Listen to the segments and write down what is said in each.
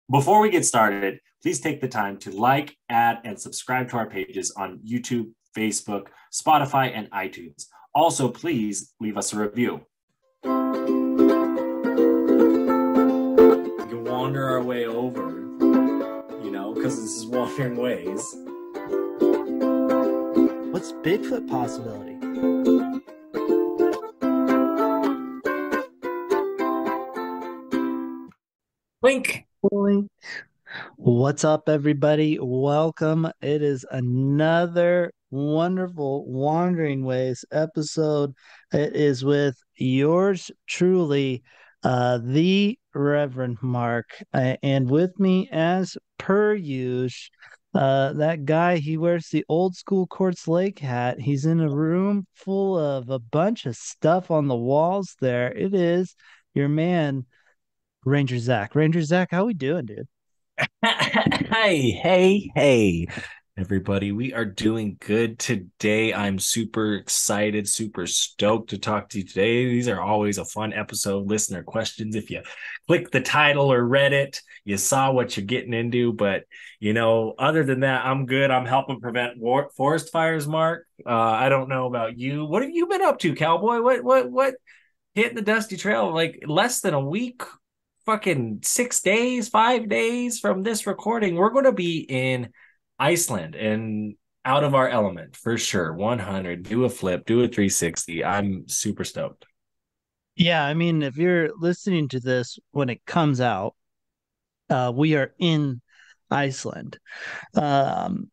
Before we get started, please take the time to like, add, and subscribe to our pages on YouTube, Facebook, Spotify, and iTunes. Also, please leave us a review. We can wander our way over, because this is Wandering Ways. What's Bigfoot possibility? Blink. What's up, everybody? Welcome. It is another wonderful Wandering Ways episode. It is with yours truly, the Reverend Mark, and with me, as per usual, that guy. He wears the old school Quartz Lake hat. He's in a room full of a bunch of stuff on the walls. There, it is your man. Ranger Zach. Ranger Zach, how we doing, dude? Hey, everybody. We are doing good today. I'm super excited, super stoked to talk to you today. These are always a fun episode. Listener questions. If you click the title or read it, you saw what you're getting into. But, other than that, I'm good. I'm helping prevent forest fires, Mark. I don't know about you. What have you been up to, cowboy? What hitting the dusty trail like less than a week? Fucking 6 days, 5 days from this recording, we're going to be in Iceland and out of our element for sure. 100, do a flip, do a 360. I'm super stoked. Yeah, I mean, if you're listening to this when it comes out, we are in Iceland. Um,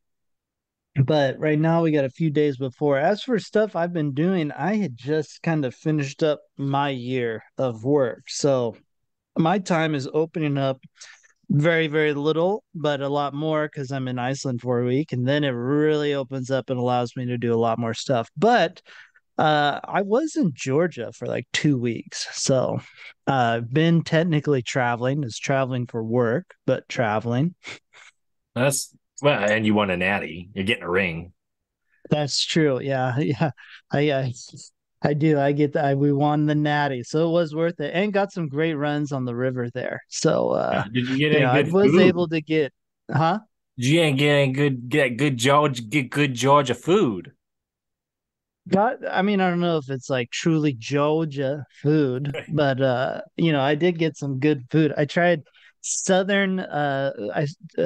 but right now we got a few days before. As for stuff I've been doing, I had just kind of finished up my year of work. So my time is opening up very, very little, but a lot more because I'm in Iceland for a week, and then it really opens up and allows me to do a lot more stuff. But I was in Georgia for like 2 weeks, so I've been technically traveling. Is traveling for work, but traveling. That's well, and you won a natty. You're getting a ring. That's true. Yeah, yeah. I do. I get that. We won the Natty, so it was worth it, and got some great runs on the river there. So, Yeah. Did you get any I good was food? able to get, huh? Did you ain't get any good Georgia food? Got. I mean, I don't know if it's like truly Georgia food, but I did get some good food. I tried Southern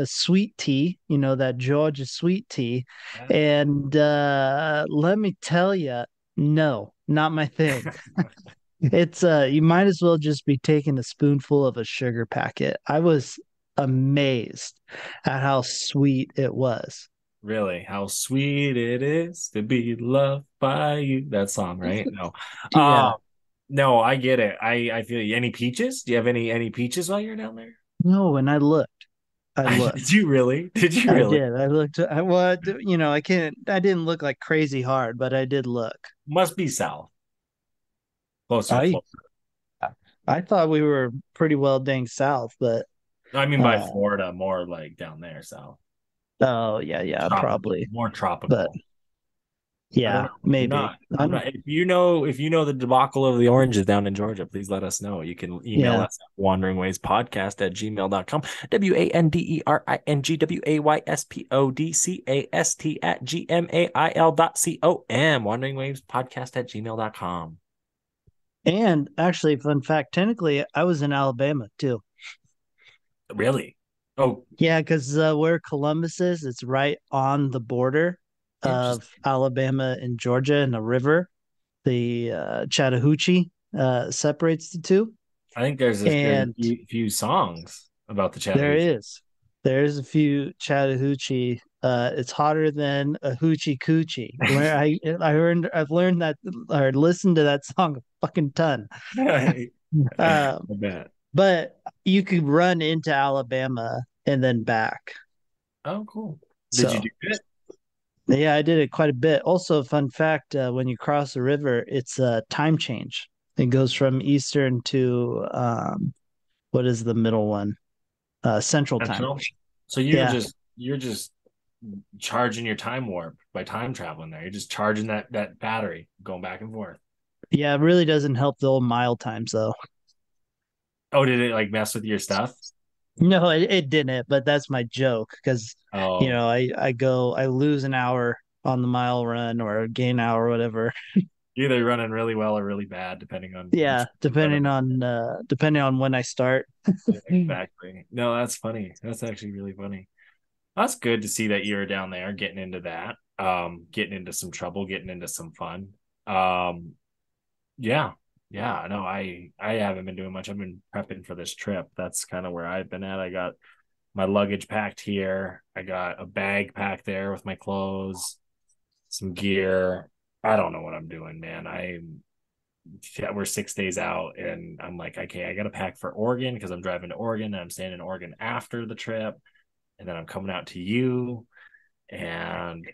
sweet tea, that Georgia sweet tea, and let me tell you, no, not my thing. It's you might as well just be taking a spoonful of a sugar packet. I was amazed at how sweet it was. Really, how sweet it is to be loved by you. That song, right? No. Um, Yeah. no, I get it. I feel you. Any peaches? Do you have any peaches while you're down there? No, and I looked. I Did looked. you really? Did you I really? did. I looked. I can't. I didn't look like crazy hard, but I did look. Must be south. Closer to I Florida. I thought we were pretty well dang south, but I mean by uh Florida, more like down there south. oh yeah, yeah, Tropical, probably. more But tropical. I don't yeah, know. I'm maybe. not. I I'm don't, not. If you know the debacle of the oranges down in Georgia, please let us know. You can email yeah. us at wanderingwayspodcast@gmail.com. WANDERINGWAYSPODCAST@gmail.com. Wanderingwavespodcast@gmail.com. And actually, fun fact, technically I was in Alabama too. Really? Oh, Yeah, because where Columbus is, it's right on the border of interesting. Alabama and Georgia and a river. The Chattahoochee separates the two. I think there's a And few songs about the there Chattahoochee. is. There's a few Chattahoochee. It's hotter than a hoochie coochie. I've learned that or listened to that song a fucking ton. I Um, bet. but you could run into Alabama and then back. Oh, cool. Did you So do it? yeah, I did it quite a bit. Also, fun fact: when you cross the river, it's a time change. It goes from Eastern to what is the middle one? Central time. Central. So you're Yeah, just you're just charging your time warp by time traveling there. You're just charging that battery, going back and forth. yeah. It really doesn't help the old mile times though. Oh, did it like mess with your stuff? No, it didn't, but that's my joke because Oh, I lose an hour on the mile run or gain hour or whatever. either running really well or really bad, depending on which Yeah, weather. depending on when I start. Yeah, exactly. No, that's funny. That's actually really funny. That's good to see that you're down there getting into that, getting into some trouble, getting into some fun. Um, yeah, yeah. No, I haven't been doing much. I've been prepping for this trip. That's kind of where I've been at. I got my luggage packed here. I got a bag packed there with my clothes, some gear. I don't know what I'm doing, man. We're 6 days out, and I'm like, okay, I got to pack for Oregon because I'm driving to Oregon, and I'm staying in Oregon after the trip, and then I'm coming out to you, and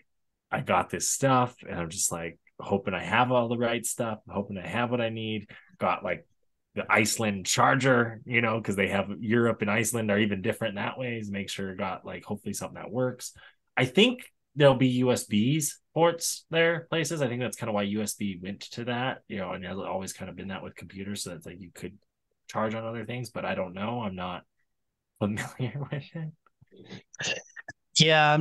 I got this stuff, and I'm just like hoping I have all the right stuff, hoping I have what I need. Got like the Iceland charger, because they have Europe and Iceland are even different that ways. Make sure I got like hopefully something that works. I think there'll be USBs ports there places. I think that's kind of why USB went to that, and has always kind of been that with computers, so that's like you could charge on other things, but I don't know. I'm not familiar with it. Yeah,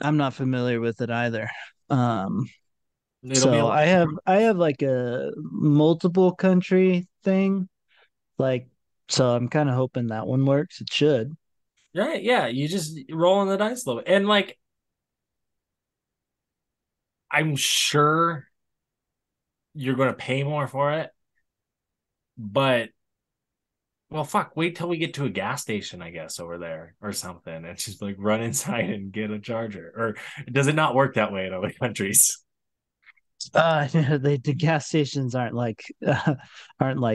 I'm not familiar with it either. Um, It'll be a so lot. I have like a multiple country thing. Like, so I'm kind of hoping that one works. It should. Right, yeah, you just rolling the dice a little bit. And like I'm sure you're going to pay more for it, but well, fuck, wait till we get to a gas station, I guess, over there or something. It's just like run inside and get a charger. Or does it not work that way in other countries? The gas stations aren't like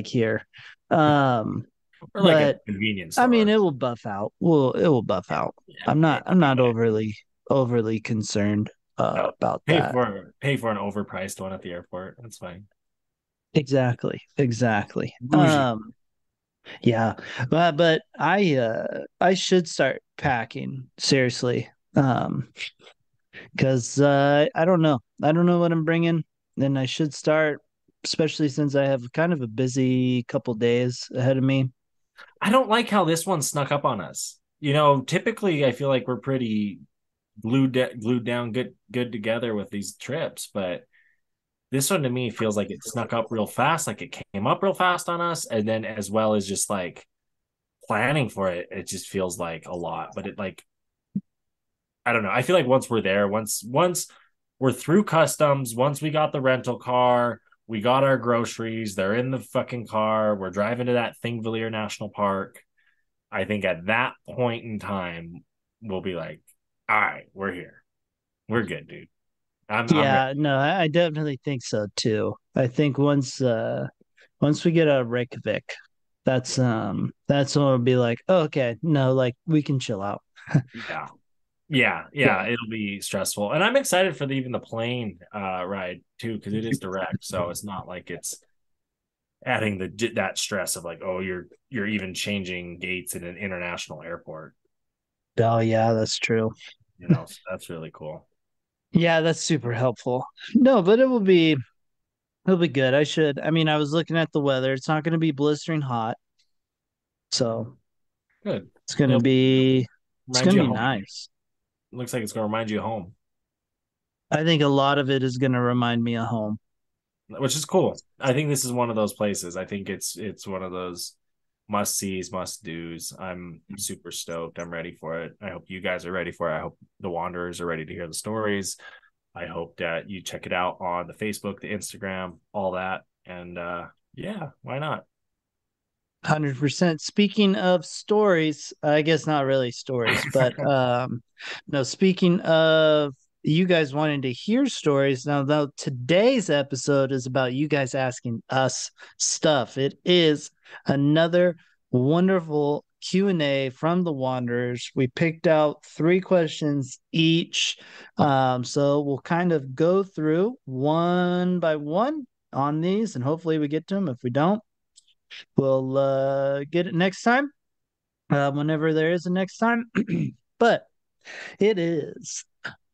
here. Um, Or like a but convenience I mean, store? it will buff out. Well, it will buff out. I'm not overly concerned No, about that. pay for an overpriced one at the airport. That's fine. Exactly. Exactly. Bougie. Yeah. But I should start packing seriously. Because I don't know. I don't know what I'm bringing. Then I should start, especially since I have kind of a busy couple days ahead of me. I don't like how this one snuck up on us. Typically I feel like we're pretty glued down, good together with these trips, but this one to me feels like it snuck up real fast, like it came up real fast on us, and then as well as just like planning for it, it just feels like a lot. But it like I don't know. I feel like once we're there, once we're through customs, once we got the rental car, we got our groceries, they're in the fucking car, we're driving to that Thingvellir National Park. I think at that point in time, we'll be like, all right, we're here. We're good, dude. I'm ready. Yeah, no, I definitely think so too. I think once we get out of Reykjavik, that's when it'll be like, oh, okay, no, like we can chill out. Yeah. Yeah, yeah, Yeah. it'll be stressful. And I'm excited for even the plane ride too, because it is direct. So it's not like it's adding that stress of like, oh, you're even changing gates in an international airport. Oh yeah, that's true. So that's really cool. Yeah, that's super helpful. No, but it'll be good. I mean, I was looking at the weather. It's not going to be blistering hot, so Good. it's going to It'll be it's remind going to you of be home. nice. Looks like it's gonna remind you of home, I think a lot of it is going to remind me of home. which is cool. I think this is one of those places. I think it's one of those must sees, must do's. I'm super stoked. I'm ready for it. I hope you guys are ready for it. I hope the Wanderers are ready to hear the stories. I hope that you check it out on the Facebook, the Instagram, all that. And yeah, why not? 100%. Speaking of stories, I guess not really stories, but no, speaking of you guys wanting to hear stories, now though today's episode is about you guys asking us stuff. It is another wonderful Q&A from the Wanderers. We picked out 3 questions each. So we'll kind of go through one by one on these and hopefully we get to them. If we don't, we'll get it next time, whenever there is a next time. But it is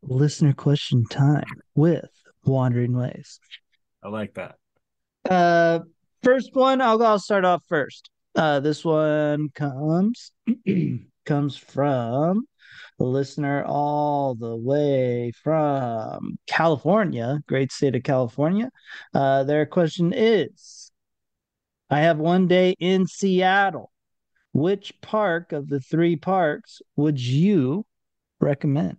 listener question time with Wandering Ways. I like that. Uh, First one, I'll start off first. This one comes comes from a listener all the way from California, great state of California. Their question is, I have one day in Seattle. Which park of the three parks would you recommend?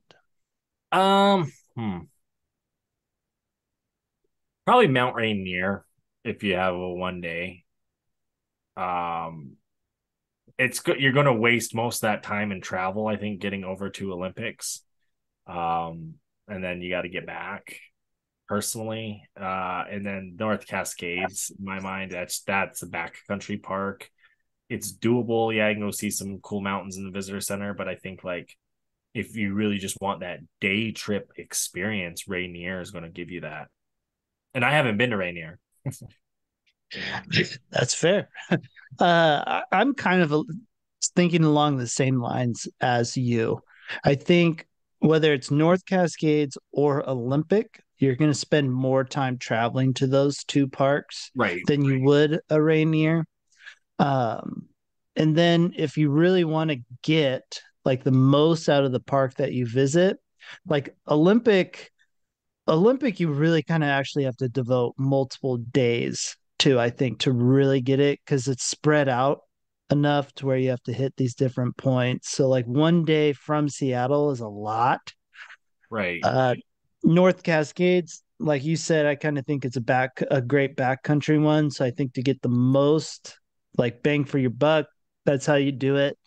Um, hmm, Probably Mount Rainier if you have a 1 day. Um, it's good. You're going to waste most of that time in travel, I think, getting over to Olympics. Um, and then you got to get back personally. And then North Cascades, in my mind, that's a backcountry park. It's doable. Yeah, I can go see some cool mountains in the visitor center, but I think like if you really just want that day trip experience, Rainier is going to give you that. And I haven't been to Rainier. That's fair. I'm kind of thinking along the same lines as you. I think whether it's North Cascades or Olympic, you're going to spend more time traveling to those two parks Right. than you would a Rainier. Um, and then if you really want to get like the most out of the park that you visit, like Olympic, you really kind of actually have to devote multiple days to, I think, to really get it because it's spread out enough to where you have to hit these different points. So, like one day from Seattle is a lot. Right. Uh, North Cascades, like you said, I kind of think it's a great backcountry one. So I think to get the most like bang for your buck, that's how you do it.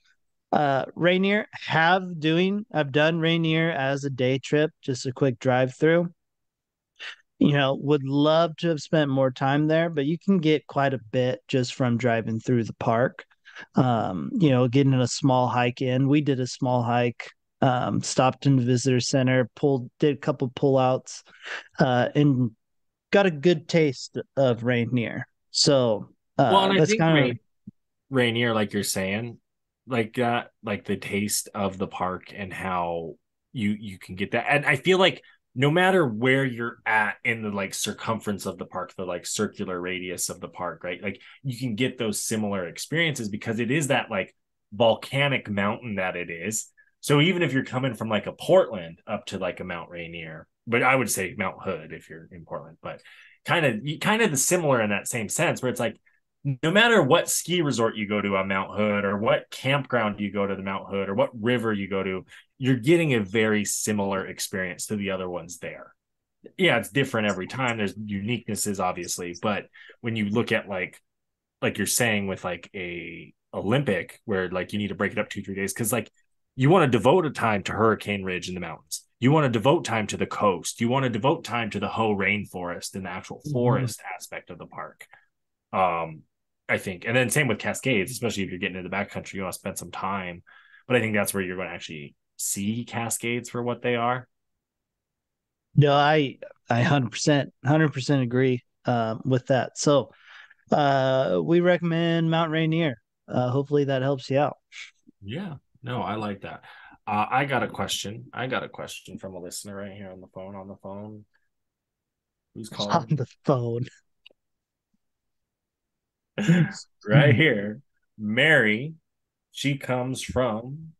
Rainier, I've done Rainier as a day trip, just a quick drive through. Would love to have spent more time there, but you can get quite a bit just from driving through the park. Getting a small hike in. We did a small hike, stopped in the visitor center, did a couple pullouts, and got a good taste of Rainier. So Well, and I that's think kind of Rainier, like you're saying, like that, like the taste of the park and how you can get that. And I feel like no matter where you're at in the like circumference of the park, the like circular radius of the park, right? Like you can get those similar experiences because it is that like volcanic mountain that it is. So even if you're coming from like a Portland up to like a Mount Rainier, but I would say Mount Hood if you're in Portland, but kind of the similar in that same sense where it's like no matter what ski resort you go to on Mount Hood or what campground you go to the Mount Hood or what river you go to, you're getting a very similar experience to the other ones there. Yeah, it's different every time. There's uniquenesses, obviously, but when you look at like you're saying with like a Olympic where like you need to break it up 2 3 days because like you want to devote a time to Hurricane Ridge in the mountains. You want to devote time to the coast. You want to devote time to the Hoh rainforest and the actual Mhm. forest aspect of the park. Um, I think, and then same with Cascades, especially if you're getting into the backcountry, you want to spend some time. But I think that's where you're going to actually see Cascades for what they are. No, I 100% agree with that. So we recommend Mount Rainier. Hopefully that helps you out. Yeah, no, I like that. I got a question. I got a question from a listener right here on the phone. On the phone, who's On calling? the phone. Right here, Mary. She comes from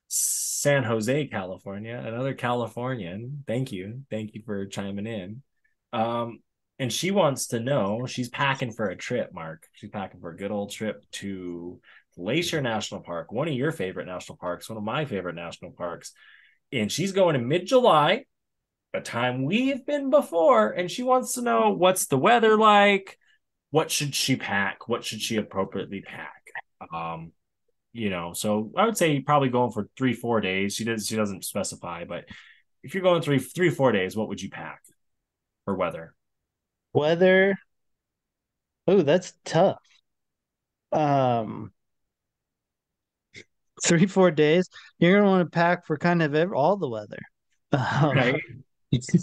San Jose, California, another Californian. Thank you for chiming in. Um, and she wants to know she's packing for a trip, Mark. She's packing for a good old trip to Glacier National Park, one of your favorite national parks, one of my favorite national parks. And she's going in mid-July, a time we've been before, and she wants to know what's the weather like, what should she pack, what should she appropriately pack. Um, so I would say probably going for 3 4 days. She doesn't specify, but if you're going 3 4 days, what would you pack for weather? Weather. Oh, that's tough. Um, 3 4 days. You're gonna want to pack for kind of all the weather. Um, Right.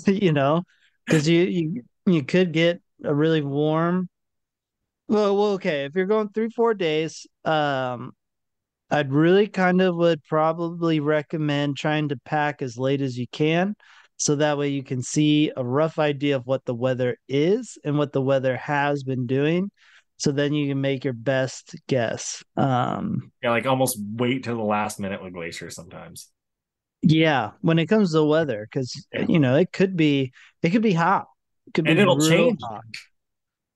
you know, because you could get a really warm. Well, okay. If you're going 3 4 days, I'd really kind of would probably recommend trying to pack as late as you can, so that way you can see a rough idea of what the weather is and what the weather has been doing. so then you can make your best guess. Yeah, like almost wait till the last minute with glaciers sometimes. Yeah, when it comes to weather, because Yeah. it could be hot, it could And be it'll real change hot.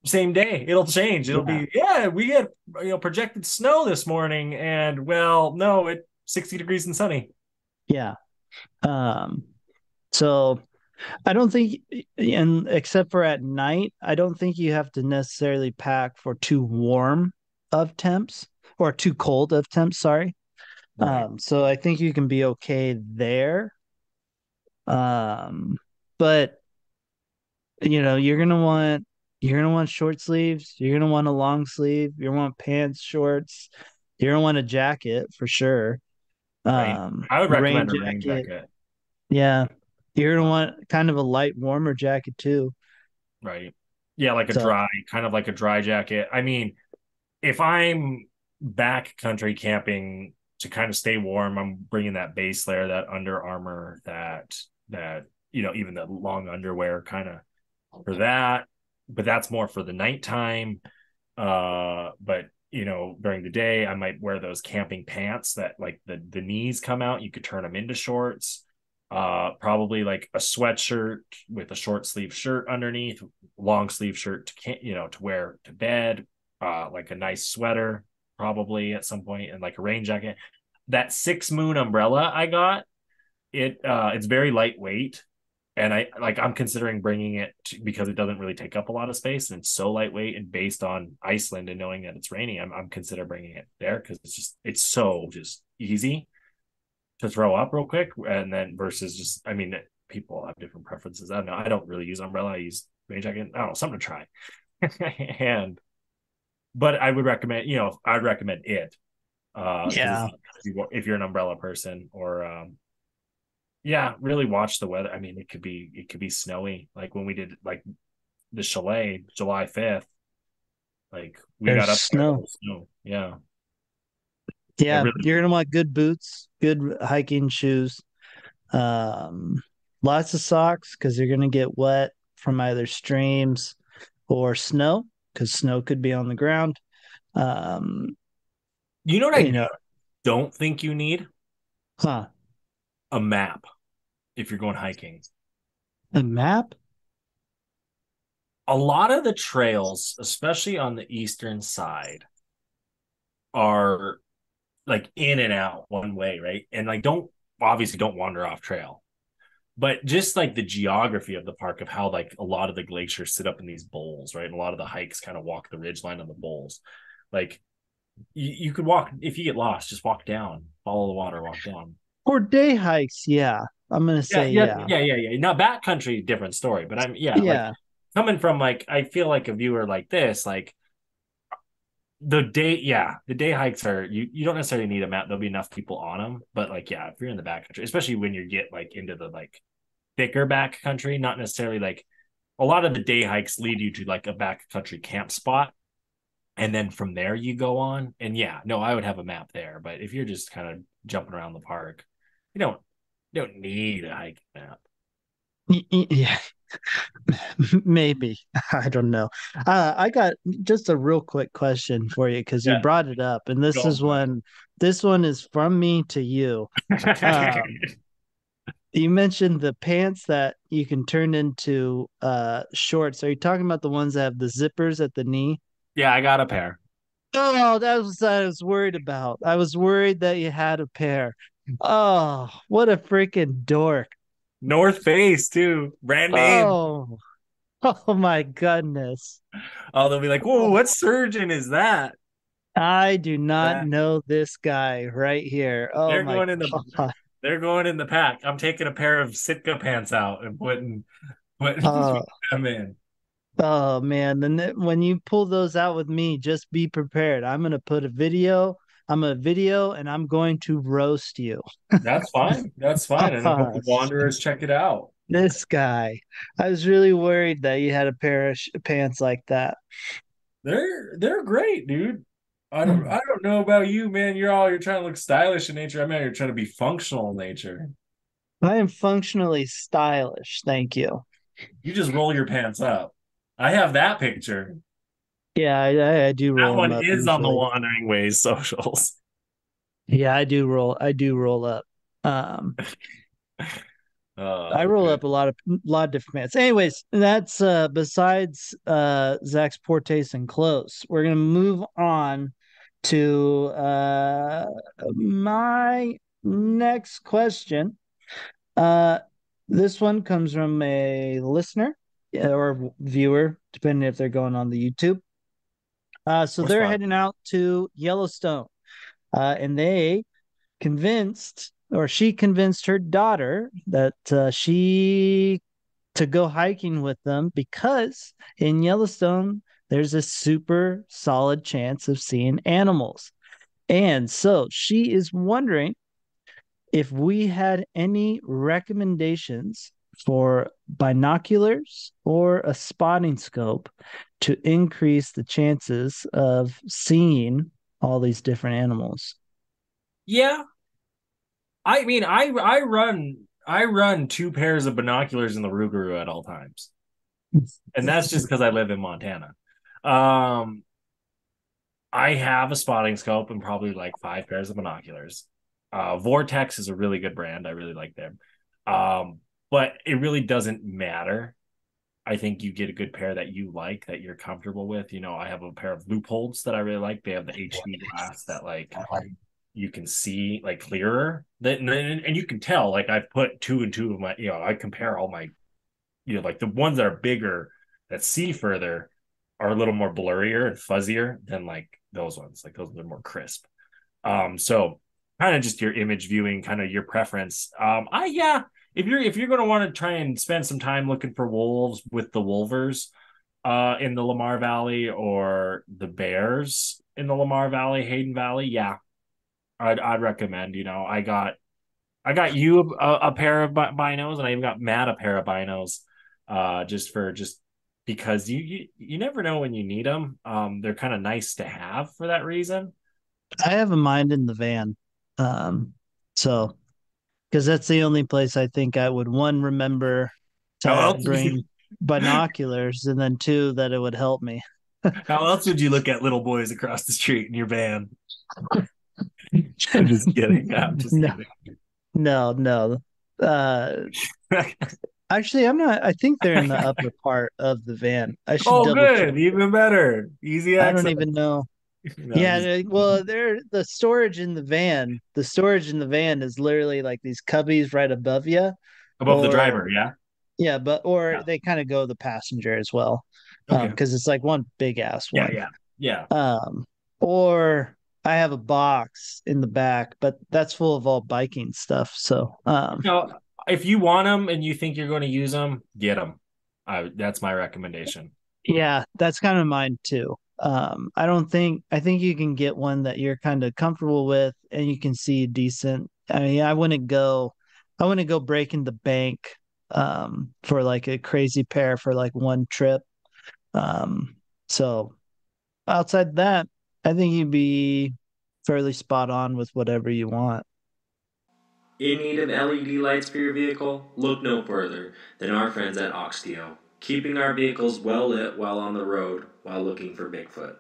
same day. It'll change. It'll Yeah, be, yeah, we had projected snow this morning, and well, no, it's 60 degrees and sunny. yeah. Um, so I don't think, and except for at night, I don't think you have to necessarily pack for too warm of temps or too cold of temps. Sorry. Right. So I think you can be okay there. Um, but you're gonna want short sleeves. You're gonna want a long sleeve. You're gonna want pants, shorts. You're gonna want a jacket for sure. Right. I would Rain recommend a rain jacket. jacket. Yeah. You're gonna Uh, want kind of a light warmer jacket too. right. Yeah, like a So dry, kind of like a dry jacket. I mean, if I'm back country camping to kind of stay warm, I'm bringing that base layer, that Under Armour, that even the long underwear kind of for that. But that's more for the nighttime. But during the day, I might wear those camping pants that like the knees come out. You could turn them into shorts. Probably like a sweatshirt with a short sleeve shirt underneath, long sleeve shirt to wear to bed. Like a nice sweater, probably at some point, and like a rain jacket. That 6 Moon umbrella I got, it's very lightweight, and I'm considering bringing it because it doesn't really take up a lot of space and it's so lightweight, and based on Iceland and knowing that it's raining, I'm considering bringing it there because it's so just easy to throw up real quick, and then versus just, I mean, people have different preferences. I don't know. I don't really use umbrella. I use rain jacket. I don't know, something to try. And but I would recommend, I'd recommend it because yeah, if you're an umbrella person, or yeah, really watch the weather. I mean, it could be snowy. Like when we did like the chalet, July 5th, like we there's got up there, there snow. was snow. Yeah, it Yeah, really. you're gonna want good boots, good hiking shoes, um, lots of socks because you're gonna get wet from either streams or snow because snow could be on the ground. Um, You know what you I know, don't think you need? huh? A map if you're going hiking. A map? A lot of the trails, especially on the eastern side, are like in and out one way, right? And like don't wander off trail. But just like the geography of the park, of how like a lot of the glaciers sit up in these bowls, right? And a lot of the hikes kind of walk the ridge line on the bowls. Like you could walk, if you get lost, just walk down, follow the water, walk down. For day hikes, yeah. I'm gonna Yeah, say yeah, yeah. yeah, yeah, yeah. Now backcountry, different story. But yeah, like Yeah. coming from, like, I feel like a viewer like this, like the day hikes are, you don't necessarily need a map. There'll be enough people on them. But like, yeah, if you're in the backcountry, especially when you get like into the like thicker backcountry, not necessarily like, a lot of the day hikes lead you to like a backcountry camp spot, and then from there you go on. And yeah, no, I would have a map there. But if you're just kind of jumping around the park, you don't need a hike map. Yeah. Maybe. I don't know. I got just a real quick question for you because you Yeah, brought it up, and go for this one is from me to you. Um, it. you mentioned the pants that you can turn into shorts. Are you talking about the ones that have the zippers at the knee? Yeah, I got a pair. Oh, that was what I was worried about. I was worried that you had a pair. Oh, what a freaking dork. North Face too, brand name. Oh, oh my goodness. Oh, they'll be like, "Whoa, what surgeon is that?" I do not That know this guy right here. Oh they're my going in the God. they're going in the pack. I'm taking a pair of Sitka pants out and putting Uh, them in. oh man. When you pull those out with me, just be prepared. I'm gonna put a video. I'm a video and I'm going to roast you. That's fine. That's fine. And I hope the Wanderers check it out. This guy. I was really worried that you had a pair of pants like that. They're great, dude. I don't know about you, man. You're trying to look stylish in nature. I'm out here trying to be functional in nature. I am functionally stylish. Thank you. You just roll your pants up. I have that picture. Yeah, I do That roll them one up is on the usually. Wandering Ways socials. Yeah, I do roll up. Um, I roll Good. up a lot of different pants. Anyways, that's besides Zach's poor taste in clothes. We're gonna move on to my next question. Uh this one comes from a listener, or viewer, depending if they're going on the YouTube. So Or they're spot. heading out to Yellowstone. And they convinced, or she convinced her daughter that she to go hiking with them because in Yellowstone there's a super solid chance of seeing animals. And so she is wondering if we had any recommendations for binoculars or a spotting scope to increase the chances of seeing all these different animals. Yeah, I mean, I run two pairs of binoculars in the Rougarou at all times, and that's just because I live in Montana. Um, I have a spotting scope and probably like five pairs of binoculars. Vortex is a really good brand. I really like them. Um, but it really doesn't matter. I think you get a good pair that you like, that you're comfortable with. I have a pair of loopholes that I really like. They have the HD glass that like you can see like clearer. And you can tell like I've put two and two of my, I compare all my, like the ones that are bigger that see further are a little more blurrier and fuzzier than like those ones. Like those are more crisp. So kind of just your image viewing, kind of your preference. If you're gonna want to try and spend some time looking for wolves with the wolvers in the Lamar Valley or the bears in the Lamar Valley, Hayden Valley, yeah, I'd recommend. I got you a pair of binos, and I even got Matt a pair of binos, just because you never know when you need them. They're kind of nice to have for that reason. I have a mind in the van. Um, so because that's the only place I think I would, one, remember How to else would you bring binoculars, and then two, that it would help me. how else would you look at little boys across the street in your van? I'm just kidding. I'm just No, kidding. no. Uh, actually, I'm not. I think they're in the upper part of the van. I should Oh, double check. good. Even better. Easy I don't access. even know. No, I'm Yeah, just well, they're the storage in the van. The storage in the van is literally like these cubbies right above you, above the or driver. Yeah. yeah, or Yeah. they kind of go the passenger as well, Okay. because it's like one big ass Yeah. one. Yeah. Yeah. Um, or I have a box in the back, but that's full of all biking stuff. So, If you want them and you think you're going to use them, get them. That's my recommendation. yeah, that's kind of mine too. I think you can get one that you're kind of comfortable with and you can see decent. I mean, I wouldn't go breaking the bank for like a crazy pair for like one trip. Um, so outside that, I think you'd be fairly spot on with whatever you want. In need of LED lights for your vehicle? Look no further than our friends at Oxteo, keeping our vehicles well lit while on the road while looking for Bigfoot.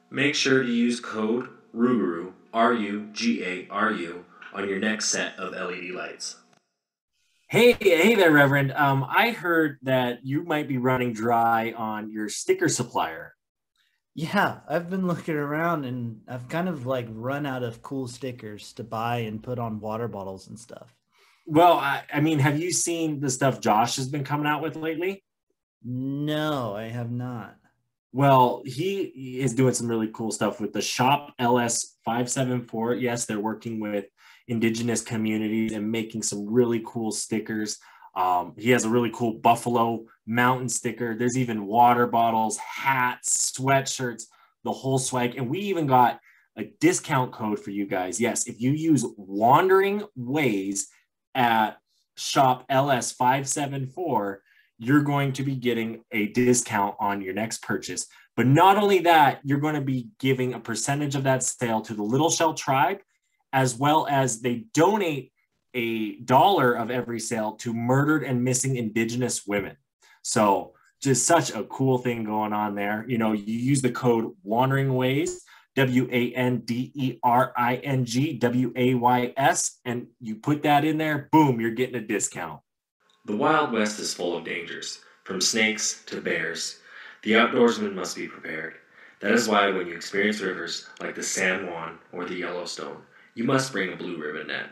Make sure to use code RUGARU, RUGARU, on your next set of LED lights. Hey there, Reverend. I heard that you might be running dry on your sticker supplier. Yeah, I've been looking around and I've kind of like run out of cool stickers to buy and put on water bottles and stuff. Well, I mean, have you seen the stuff Josh has been coming out with lately? No, I have not. Well, he is doing some really cool stuff with the Shop LS 574. Yes, they're working with indigenous communities and making some really cool stickers. He has a really cool Buffalo Mountain sticker. There's even water bottles, hats, sweatshirts, the whole swag. And we even got a discount code for you guys. Yes, if you use Wandering Ways at Shop LS 574, you're going to be getting a discount on your next purchase. But not only that, you're going to be giving a percentage of that sale to the Little Shell Tribe, as well as they donate $1 of every sale to murdered and missing Indigenous women. So just such a cool thing going on there. You know, you use the code Wandering Ways, WANDERING and you put that in there, boom, you're getting a discount. The Wild West is full of dangers, from snakes to bears. The outdoorsman must be prepared. That is why when you experience rivers like the San Juan or the Yellowstone, you must bring a blue ribbon net.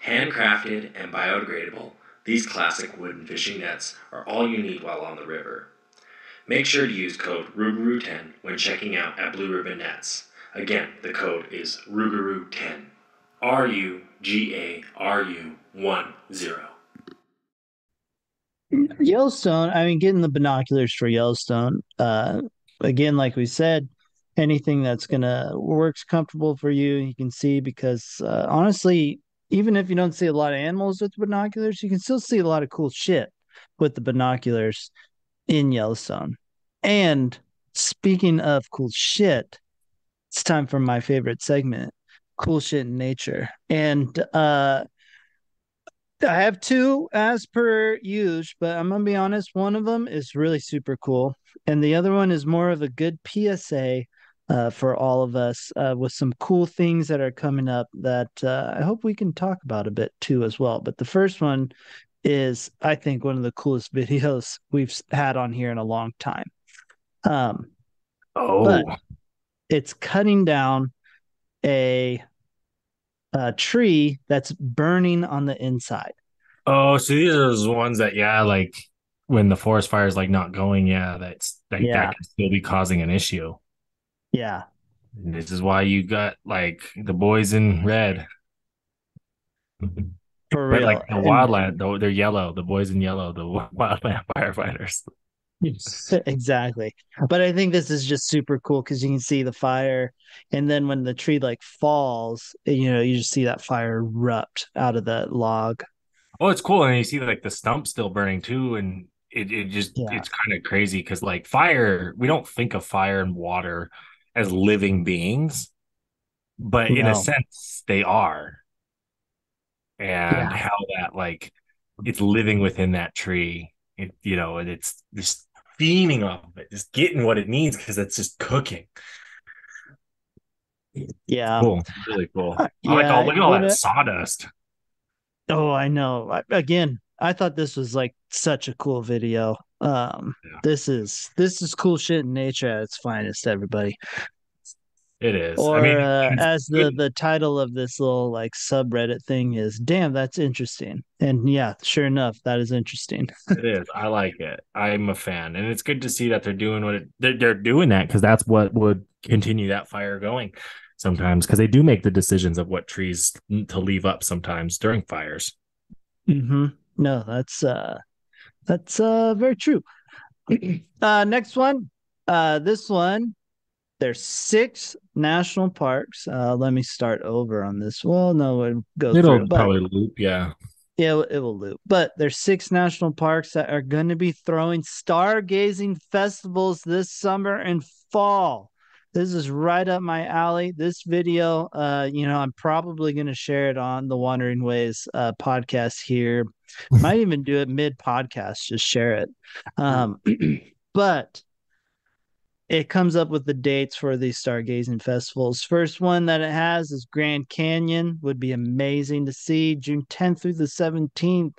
Handcrafted and biodegradable, these classic wooden fishing nets are all you need while on the river. Make sure to use code RUGAROO10 when checking out at Blue Ribbon Nets. Again, the code is RUGAROO10. RUGARU10. Yellowstone, I mean, getting the binoculars for Yellowstone, again, like we said, anything that's gonna works comfortable for you, you can see because honestly, even if you don't see a lot of animals with binoculars, you can still see a lot of cool shit with the binoculars in Yellowstone. And speaking of cool shit, it's time for my favorite segment, cool shit in nature. And I have two as per usual, but I'm gonna be honest, one of them is really super cool, and the other one is more of a good PSA for all of us with some cool things that are coming up that I hope we can talk about a bit too as well. But the first one is, I think, one of the coolest videos we've had on here in a long time. Um, Oh, but it's cutting down a, a tree that's burning on the inside. oh, so these are those ones that, yeah, like when the forest fire is like not going, yeah, that's like that Yeah, can still be causing an issue. yeah, And this is why you got like the boys in red. for But like real. the And wildland, though, they're yellow. The boys in yellow, the wildland firefighters. exactly. But I think this is just super cool because you can see the fire, and then when the tree like falls, you just see that fire erupt out of the log. Oh, it's cool. And you see like the stump still burning too. And it just, Yeah. it's kind of crazy because like fire, we don't think of fire and water as living beings, but in a No. sense, they are. And Yeah. how that like it's living within that tree, and it's just feeding off of it, just getting what it needs because it's just cooking. Yeah. Cool, really cool. I like Yeah. look at all that sawdust. Oh, I know. Again, I thought this was like such a cool video. Yeah, This is cool shit in nature at its finest, everybody. it is. I mean, Or it's as the good. the title of this little like subreddit thing is, damn, that's interesting. And yeah, sure enough, that is interesting. It is. I like it. I'm a fan, and it's good to see that they're doing they're doing that because that's what would continue that fire going sometimes because they do make the decisions of what trees to leave up sometimes during fires. Hmm. No, that's very true. Next one. This one, there's six national parks. Let me start over on this. Well, no, it'll go through, It'll but probably loop, yeah. it will loop. But there's six national parks that are going to be throwing stargazing festivals this summer and fall. This is right up my alley. This video, I'm probably going to share it on the Wandering Ways podcast here. Might even do it mid podcast, just share it. Um, but it comes up with the dates for these stargazing festivals. First one that it has is Grand Canyon. Would be amazing to see. June 10th through the 17th.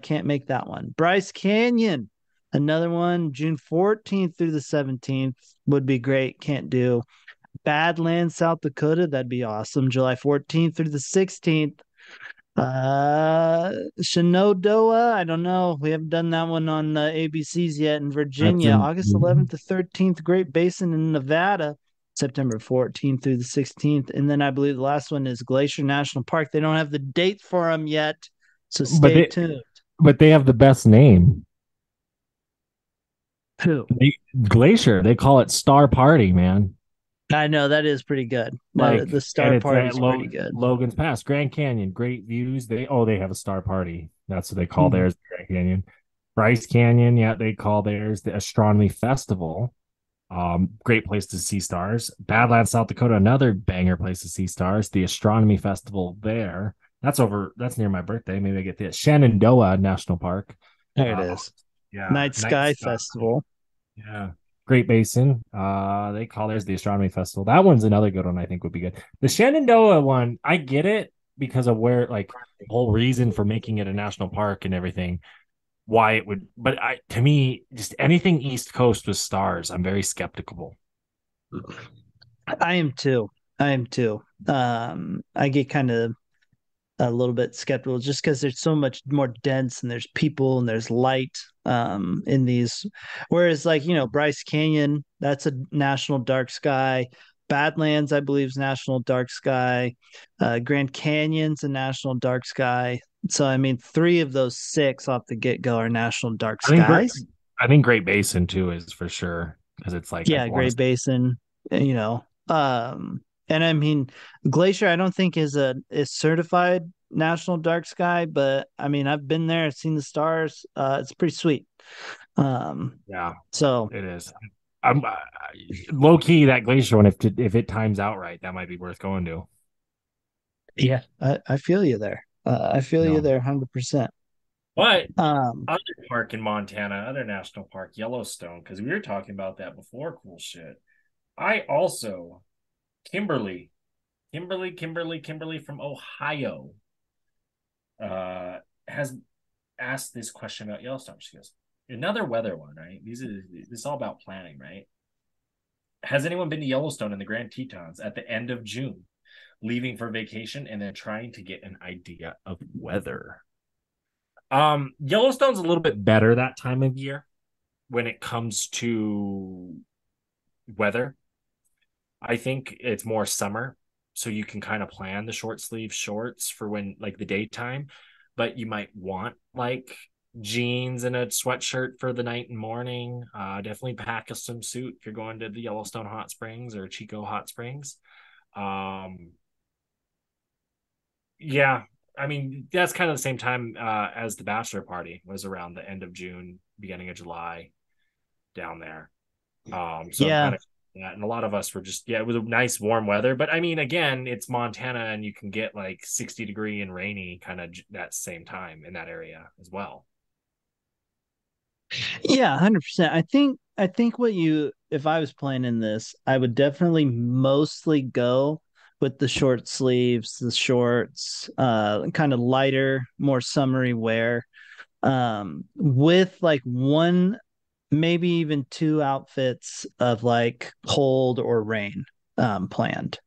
Can't make that one. Bryce Canyon, another one, June 14th through the 17th. Would be great. Can't do. Badlands, South Dakota. That'd be awesome. July 14th through the 16th. Shenandoah, I don't know. We haven't done that one on the ABCs yet. In That's Virginia, in August 11th to 13th, Great Basin in Nevada, September 14th through the 16th. And then I believe the last one is Glacier National Park. They don't have the date for them yet, so but stay tuned. they have the best name. Who? Glacier, they call it Star Party, man. I know that is pretty good. Like, The and Star it's Party at is pretty good. Logan's Pass, Grand Canyon, great views. They have a Star Party. That's what they call Mhm. theirs, Grand Canyon. Bryce Canyon, yeah, they call theirs the Astronomy Festival. Great place to see stars. Badlands, South Dakota, another banger place to see stars. The Astronomy Festival there. That's near my birthday. Maybe I get this. Shenandoah National Park. There it Uh, is. Yeah, Night night Sky sky. Festival. Yeah. Great Basin. They call theirs the Astronomy Festival. That one's another good one I think would be good. The Shenandoah one, I get it because of where like whole reason for making it a national park and everything. Why it would, but I to me, just anything East Coast with stars, I'm very skeptical. I am too. I am too. I get kind of a little bit skeptical just because there's so much more dense and there's people and there's light in these. Whereas, like, Bryce Canyon, that's a national dark sky. Badlands, I believe, is national dark sky. Grand Canyon's a national dark sky. So, I mean, three of those six off the get go are national dark I think skies. I think Great Basin too is for sure because it's like I Yeah, want Great to. Basin, you know. And I mean, Glacier, I don't think is certified national dark sky, but I mean, I've been there, I've seen the stars. It's pretty sweet. Um, Yeah, so it is. I'm low key that glacier one. If it times out right, that might be worth going to. yeah, I feel you there. I feel you No, there 100%. but Um, other park in Montana, other national park, Yellowstone, because we were talking about that before. Cool shit. I also Kimberly, Kimberly from Ohio, uh, has asked this question about Yellowstone. She goes, another weather one, right? This is all about planning, right? Has anyone been to Yellowstone in the Grand Tetons at the end of June, leaving for vacation and then trying to get an idea of weather? Yellowstone's a little bit better that time of year when it comes to weather. I think it's more summer, so you can kind of plan the short sleeve shorts for when like the daytime, but you might want like jeans and a sweatshirt for the night and morning. Definitely pack a swimsuit if you're going to the Yellowstone Hot Springs or Chico Hot Springs. Um, yeah, I mean that's kind of the same time as the bachelor party was around the end of June, beginning of July down there. So I'm yeah, kind of that, and a lot of us were just yeah, it was a nice warm weather, but I mean, again, it's Montana, and you can get like 60-degree and rainy kind of that same time in that area as well. yeah, 100%. I think what you if I was playing in this, I would definitely mostly go with the short sleeves, the shorts, kind of lighter, more summery wear. With like one, maybe even two outfits of like cold or rain planned.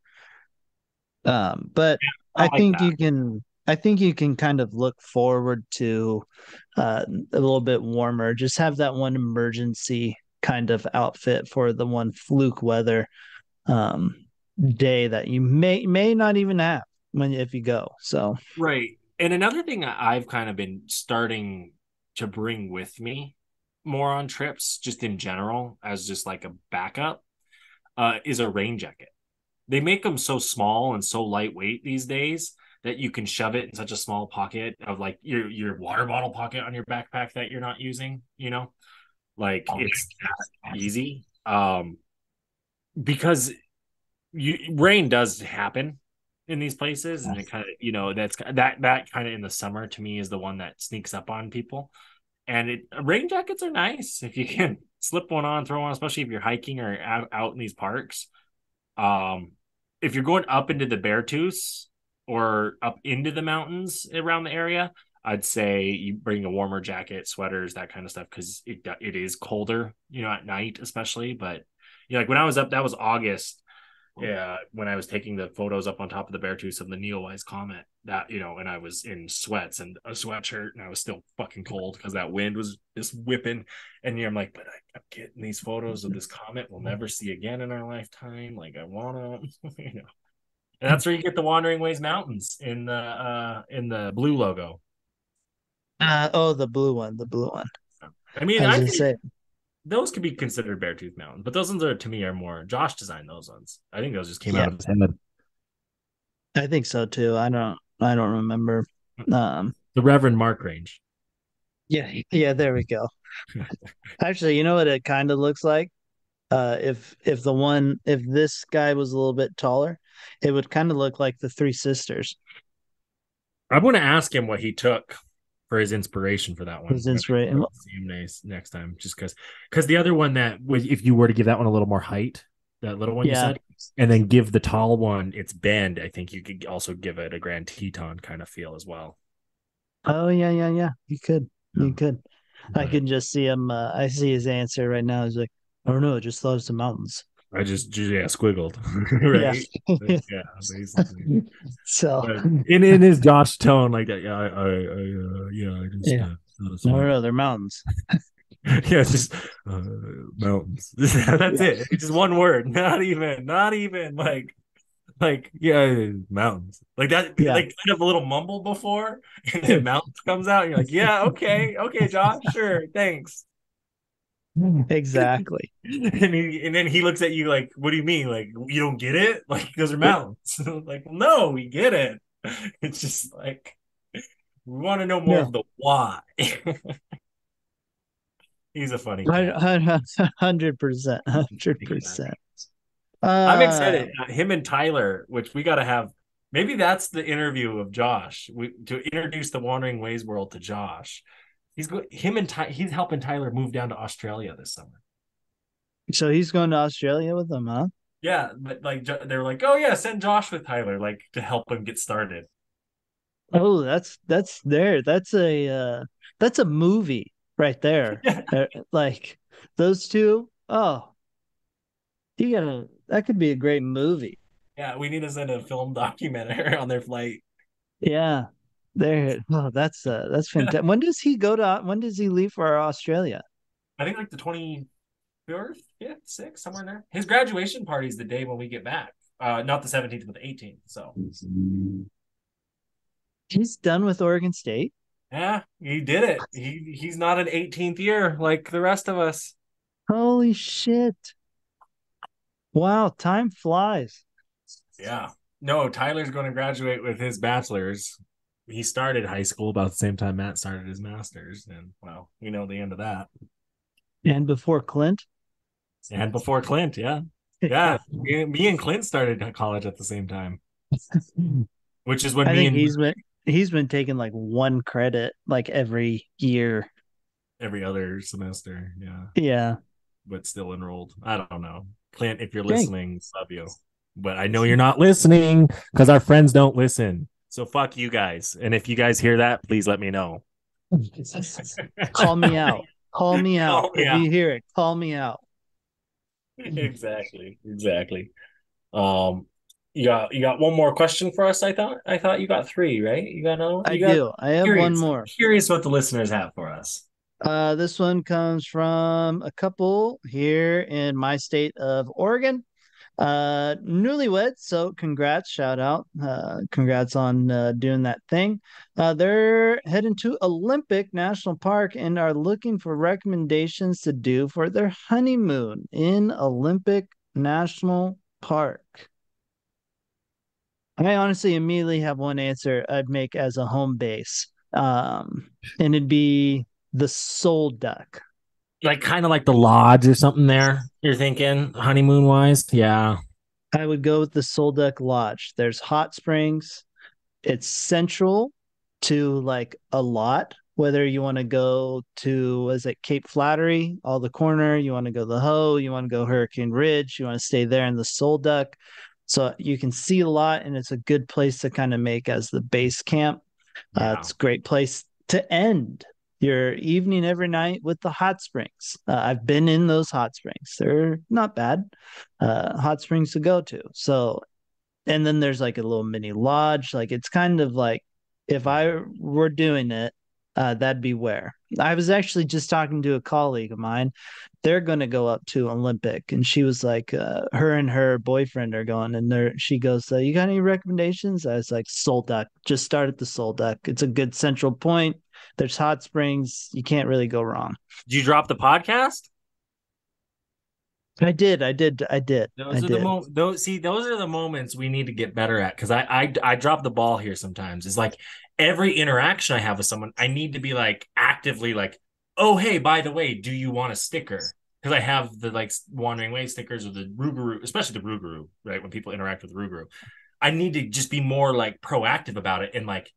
But I I like think that. you can kind of look forward to a little bit warmer. Just have that one emergency kind of outfit for the one fluke weather um, day that you may not even have when if you go. So Right. And another thing I've kind of been starting to bring with me more on trips, just in general, as just like a backup, is a rain jacket. They make them so small and so lightweight these days that you can shove it in such a small pocket of like your water bottle pocket on your backpack that you're not using, like it's that easy. Because rain does happen in these places, and it kind of that's that kind of in the summer to me is the one that sneaks up on people. And rain jackets are nice if you can slip one on, throw one, especially if you're hiking or out in these parks. um, if you're going up into the Beartooth or up into the mountains around the area, I'd say you bring a warmer jacket, sweaters, that kind of stuff, because it is colder, at night especially. But like when I was up, that was August. Yeah, when I was taking the photos up on top of the Beartooth of the Neowise Comet, that and I was in sweats and a sweatshirt, and I was still fucking cold because that wind was just whipping. And I'm like, but I'm getting these photos of this comet we'll never see again in our lifetime. Like I wanna, And that's where you get the Wandering Ways Mountains in the blue logo. oh, the blue one. I mean, I was I gonna think say, those could be considered Beartooth Mountains, but those ones are to me are more Josh designed those ones. I think those just came yeah, out of his head. I think so too. I don't remember. Um, The Reverend Mark range. yeah, yeah, there we go. Actually, you know what it kind of looks like? If this guy was a little bit taller, it would kind of look like the Three Sisters. I want to ask him what he took for his inspiration for that one. His inspiration. See him next time, just because the other one that was, if you were to give that one a little more height, that little one you Yeah. said, and then give the tall one its bend, I think you could also give it a Grand Teton kind of feel as well. Oh yeah. You could. You could. I But can just see him. I see his answer right now. He's like, I don't know, it just loves the mountains. I just yeah squiggled, Yeah. right? Yeah, basically. So But in his Josh tone, like that, yeah, yeah, I just yeah. not a No, swag. no, they're mountains. Yeah, it's just mountains. That's Yeah. it. It's just one word. Not even like yeah, mountains. Like that, Yeah. like kind of a little mumble before, and then mountains comes out, and you're like, yeah, okay, Josh, sure, thanks. Exactly. And then he looks at you like, what do you mean? Like you don't get it? Like those are mountains. Like, no, we get it. It's just like we want to know more No. of the why. He's a funny cat. 100%. Yeah. 100%. I'm Uh excited. Him and Tyler, which we got to have. Maybe that's the interview of Josh. To introduce the Wandering Ways world to Josh. He's helping Tyler move down to Australia this summer. so he's going to Australia with them, huh? Yeah, but like they were like, oh yeah, send Josh with Tyler, like to help him get started. Oh, that's there. That's a movie right there. Yeah, Like those two. Oh, you gotta that could be a great movie. yeah, we need to send a film documentary on their flight. Yeah. There. Oh, that's fantastic. When does he leave for Australia? I think like the 24th, 5th, 6th, somewhere in there. His graduation party is the day when we get back. Not the 17th, but the 18th. So He's done with Oregon State. yeah, he did it. He's not an 18th year like the rest of us. Holy shit. Wow, time flies. Yeah. No, Tyler's going to graduate with his bachelor's. He started high school about the same time Matt started his master's, and well, we know the end of that. And before Clint. And before Clint, yeah, yeah, me and Clint started college at the same time, which is when I me think and he's been taking like one credit like every year. every other semester, yeah, Yeah. but still enrolled. I don't know, Clint, if you're Dang. listening, love you, but I know you're not listening because our friends don't listen. So fuck you guys, and if you guys hear that, please let me know. Call me out. Call me out. Oh If yeah, you hear it, call me out. exactly. Um, you got one more question for us. I thought you got three, right? You got another one? I You got do. I have one curious. I'm more. curious what the listeners have for us. This one comes from a couple here in my state of Oregon. Newlyweds, so congrats, shout out. Congrats on doing that thing. They're heading to Olympic National Park and are looking for recommendations to do for their honeymoon in Olympic National Park. I honestly immediately have one answer I'd make as a home base. And it'd be the Soul Duck. Like kind of like the lodge or something there. You're thinking honeymoon wise? Yeah. I would go with the Soul Duck Lodge. There's hot springs. It's central to like a lot, whether you want to go to, is it Cape Flattery, all the corner, you want to go the Ho, you want to go Hurricane Ridge, you want to stay there in the Soul Duck. So you can see a lot, and it's a good place to kind of make as the base camp. Yeah. It's a great place to end your evening every night with the hot springs. I've been in those hot springs. They're not bad. Hot springs to go to. So, and then there's like a little mini lodge. Like it's kind of like if I were doing it, that'd be where. I was actually just talking to a colleague of mine. They're going to go up to Olympic, and she was like, her and her boyfriend are going, and she goes, "You got any recommendations?" I was like, "Soul Duck. Just start at the Soul Duck. It's a good central point. There's hot springs. You can't really go wrong." Did you drop the podcast? I did. I did. I did. I Those are the did. those are the moments we need to get better at because I drop the ball here sometimes. It's like every interaction I have with someone, I need to be like actively like, oh hey, by the way, do you want a sticker? Because I have the like Wandering Way stickers or the Rougarou, especially the Rougarou, right? When people interact with Rougarou, I need to just be more like proactive about it and like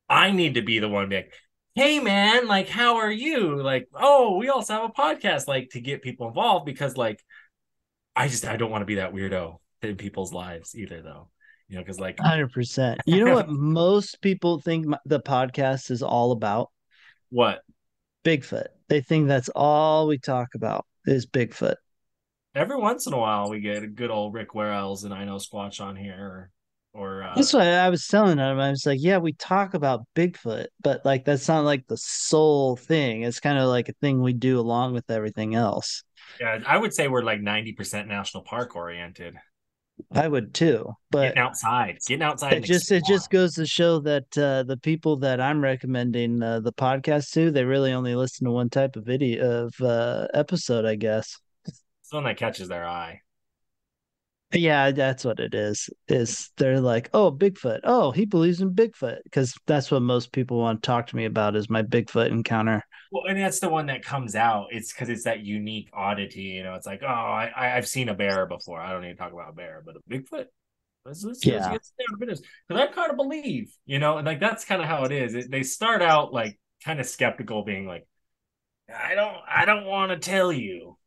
I need to be the one be like, hey man, like how are you? Like, oh, we also have a podcast, like to get people involved because like I don't want to be that weirdo in people's lives either though. Because like 100%. You know what most people think the podcast is all about? what Bigfoot. They think that's all we talk about is Bigfoot. every once in a while we get a good old Rick Warrells and I know Squatch on here or That's why I was telling them. I was like, yeah, we talk about Bigfoot, but like that's not like the sole thing. It's kind of like a thing we do along with everything else. yeah, I would say we're like 90% national park oriented. I would too, but Getting outside it and just exploring. goes to show that the people that I'm recommending the podcast to, they really only listen to one type of video of episode, I guess. It's the one that catches their eye. Yeah, that's what it is. Is they're like, oh, Bigfoot. Oh, he believes in Bigfoot because that's what most people want to talk to me about is my Bigfoot encounter. Well, and that's the one that comes out. It's because it's that unique oddity. It's like, oh, I've seen a bear before. I don't need to talk about a bear, but a Bigfoot. Let's Yeah, get down to business because I kind of believe, and like that's kind of how it is. They start out like kind of skeptical, being like, I don't want to tell you,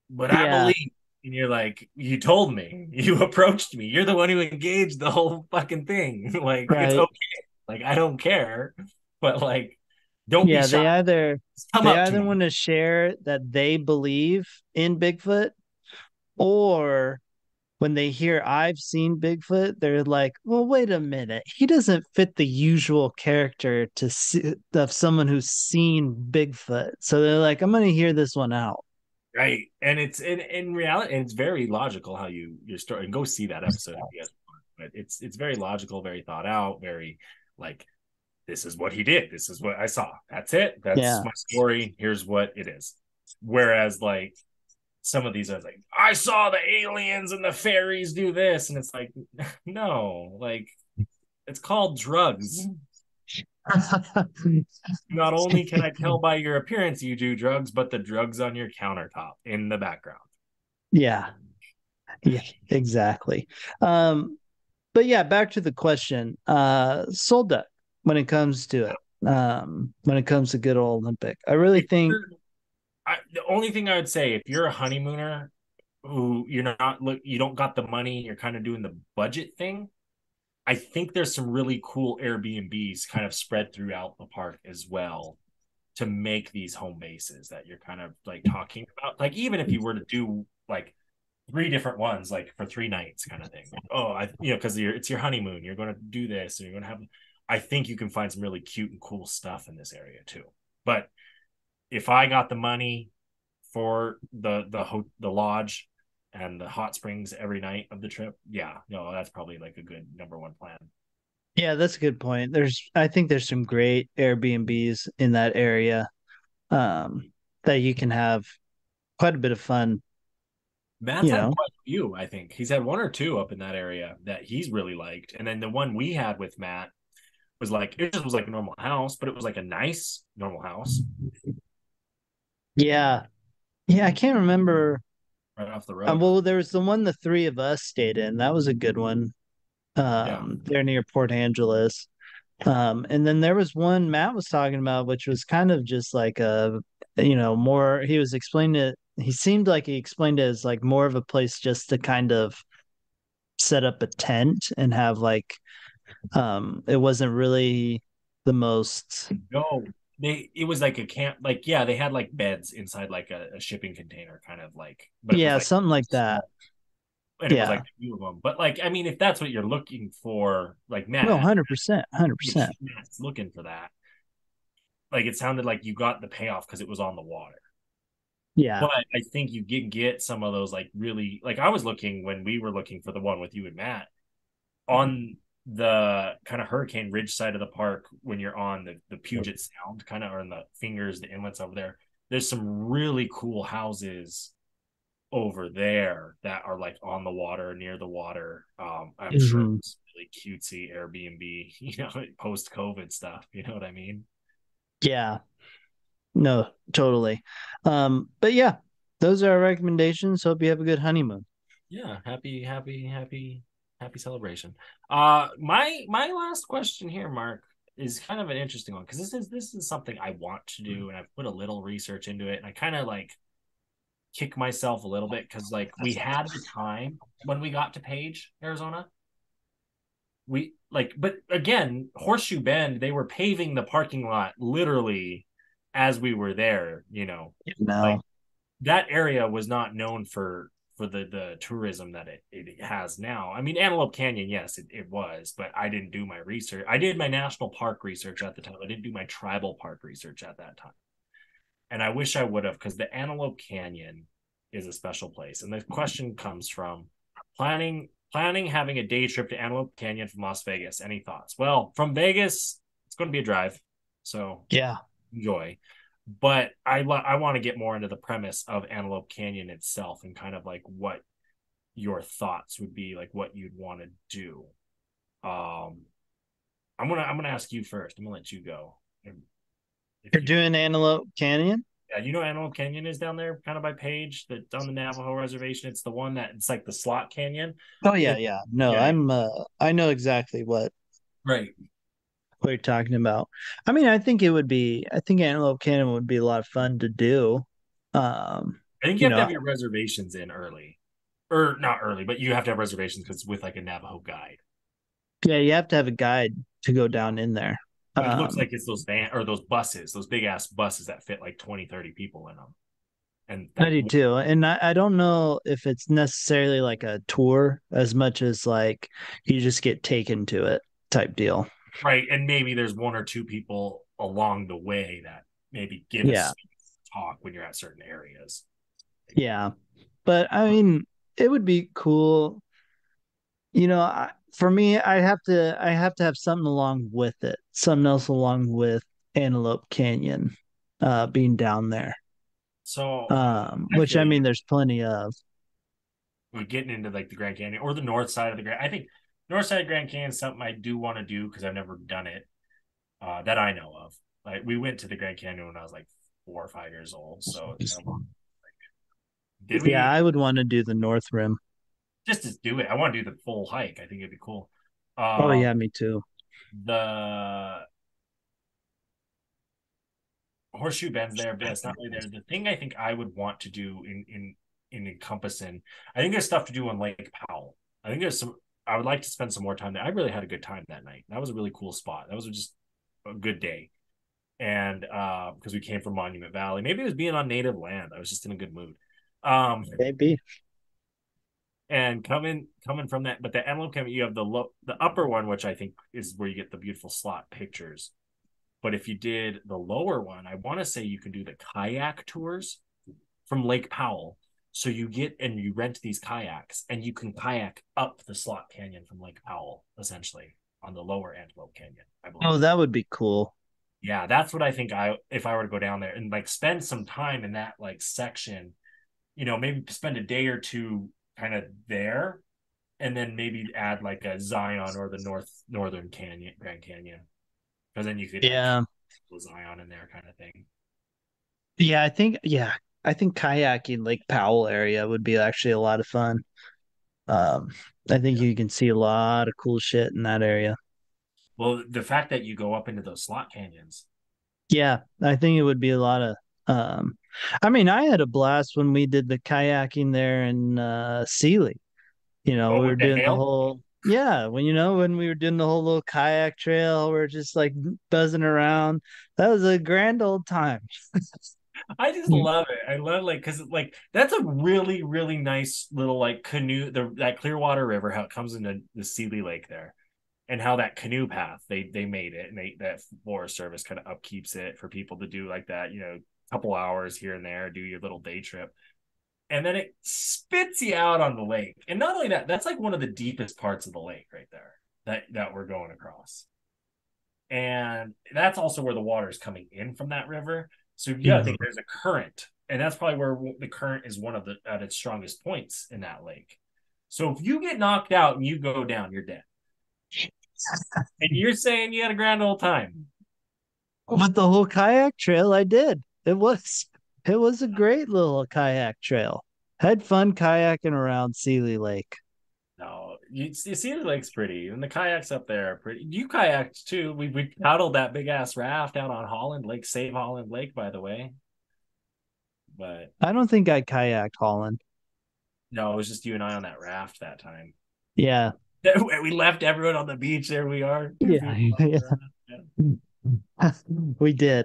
but I yeah, believe. And you're like, you told me, you approached me. You're the one who engaged the whole fucking thing. Like it's right. okay. Like I don't care, but like, don't be Yeah, shy. Come they up to either me. want to share that they believe in Bigfoot, or when they hear I've seen Bigfoot, they're like, well, wait a minute. He doesn't fit the usual character to see, of someone who's seen Bigfoot. So they're like, I'm going to hear this one out. Right. And it's in reality, and it's very logical how you're starting. Go see that episode if you guys want. But it's very logical, very thought out, very like this is what he did. This is what I saw. That's it. That's Yeah. my story. Here's what it is. Whereas like some of these are like, I saw the aliens and the fairies do this. And it's like, no, like it's called drugs. Not only can I tell by your appearance you do drugs, but the drugs on your countertop in the background. Yeah. Yeah, exactly. Um, but yeah, back to the question. Soul Duck when it comes to it. When it comes to good old Olympic. I really If think the only thing I would say, if you're a honeymooner who you're not look, you don't got the money, you're kind of doing the budget thing. I think there's some really cool Airbnbs kind of spread throughout the park as well to make these home bases that you're kind of like talking about. Like even if you were to do like three different ones, like for 3 nights, kind of thing. Like, oh, because it's your honeymoon, you're going to do this, and you're going to have. I think you can find some really cute and cool stuff in this area too. But if I got the money for the lodge and the hot springs every night of the trip, yeah, no, that's probably like a good number one plan. yeah, that's a good point. I think there's some great Airbnbs in that area that you can have quite a bit of fun, Matt's you had know. quite a few, I think. He's had one or two up in that area that he's really liked. And then the one we had with Matt was like, it just was like a normal house, but it was like a nice normal house Yeah. Yeah, I can't remember. right off the road. Well, there was the one the three of us stayed in. That was a good one. Yeah. There near Port Angeles. And then there was one Matt was talking about, which was kind of just like more, he was explaining it. He seemed like he explained it as like more of a place just to kind of set up a tent and have like, it wasn't really the most, No, it was like a camp, like, yeah, they had like beds inside like a shipping container, kind of like, but it was yeah, like something like that. small. And it was like Yeah. a few of them. But like, I mean, if that's what you're looking for, like No, Matt, 100%, if 100%. Matt's looking for that, like it sounded like you got the payoff because it was on the water. Yeah. But I think you get some of those like really like I was looking when we were looking for the one with you and Matt on the kind of Hurricane Ridge side of the park when you're on the Puget Sound kind of or in the fingers, the inlets over there. There's some really cool houses over there that are like on the water, near the water. I'm sure Mhm. it's really cutesy Airbnb, post COVID stuff. You know what I mean? Yeah. No, totally. But yeah, those are our recommendations. Hope you have a good honeymoon. Yeah, happy celebration. My last question here, Mark. is kind of an interesting one because this is something I want to do, and I've put a little research into it, and I kind of like kick myself a little bit because like we had the time when we got to Page, Arizona. We like, but again, Horseshoe Bend, they were paving the parking lot literally as we were there, like No. that area was not known for the tourism that it has now. I mean, Antelope Canyon, yes, it was, but I didn't do my research. I did my national park research at the time. I didn't do my tribal park research at that time. And I wish I would have, because the Antelope Canyon is a special place. And the question comes from planning having a day trip to Antelope Canyon from Las Vegas. Any thoughts? Well, from Vegas, it's going to be a drive, so Yeah. enjoy. But I want to get more into the premise of Antelope Canyon itself and kind of like what your thoughts would be, like what you'd want to do. Um, I'm gonna ask you first. I'm gonna let you go. If You're you doing Antelope Canyon? Yeah, Antelope Canyon is down there, kind of by Page, that on the Navajo reservation. It's the one that it's like the slot canyon. Oh yeah, It, yeah. No, yeah, I know exactly right. what you're talking about. I mean, I think Antelope Canyon would be a lot of fun to do. Um, I think you you have to know, have your reservations in early, or not early, but you have to have reservations because with like a Navajo guide. yeah, you have to have a guide to go down in there. But it looks Um, like it's those van or those buses, those big ass buses that fit like 20, 30 people in them. And I that, do too. And I don't know if it's necessarily like a tour as much as like you just get taken to it type deal. right. And maybe there's one or two people along the way that maybe give Yeah. us talk when you're at certain areas. Yeah. But I mean, it would be cool. For me, I have to have something along with it, something else along with Antelope Canyon, being down there. So I Which feel I you. mean, there's plenty of. We're getting into like the Grand Canyon or the north side of the Grand. I think north side of Grand Canyon is something I do want to do because I've never done it that I know of. Like we went to the Grand Canyon when I was like 4 or 5 years old. So did Yeah, we I would want to do the North Rim. just to do it? I want to do the full hike. I think it'd be cool. Oh Um, yeah, me too. the Horseshoe Bend's there, but it's not really there. The thing I think I would want to do in encompassing, I think there's stuff to do on Lake Powell. I think there's some. I would like to spend some more time there. I really had a good time that night. That was a really cool spot. That was just a good day, and because we came from Monument Valley, maybe it was being on native land. I was just in a good mood. Um, Maybe. and coming from that, but the Antelope Canyon, you have the upper one, which I think is where you get the beautiful slot pictures. But if you did the lower one, I want to say you can do the kayak tours from Lake Powell. So you get and you rent these kayaks and you can kayak up the slot canyon from Lake Powell, essentially on the lower Antelope Canyon, I Oh, believe. that would be cool. Yeah, that's what I think if I were to go down there and like spend some time in that like section, maybe spend a day or two kind of there and then maybe add like a Zion or the northern canyon, Grand Canyon. Because then you could like Yeah. Zion in there kind of thing. Yeah, I think kayaking Lake Powell area would be actually a lot of fun. Um, I think Yeah. you can see a lot of cool shit in that area. Well, the fact that you go up into those slot canyons. Yeah, I think it would be a lot of um I mean, I had a blast when we did the kayaking there in Sealy. Oh, We were with the doing the hail? whole yeah, when we were doing the whole little kayak trail, we are just like buzzing around. That was a grand old time. I just love it. I love like because like that's a really really nice little like canoe. That Clearwater River, how it comes into the Sealy Lake there, and how that canoe path they made it, and that Forest Service kind of upkeeps it for people to do like that. Couple hours here and there, do your little day trip, and then it spits you out on the lake. And not only that, that's like one of the deepest parts of the lake right there that we're going across. And that's also where the water is coming in from that river. So you got to think Mhm. there's a current, and that's probably where the current is one of the at its strongest points in that lake. So if you get knocked out and you go down, you're dead. And you're saying you had a grand old time. But the whole kayak trail I did. It was a great little kayak trail. Had fun kayaking around Sealy Lake. No, you see the lake's pretty, and the kayaks up there are pretty. You kayaked too. We paddled that big ass raft out on Holland Lake, Save Holland Lake, by the way. But I don't think I kayaked Holland. no, it was just you and I on that raft that time. Yeah. We left everyone on the beach. There we are, 2 feet Yeah. above the ground. Yeah. We did.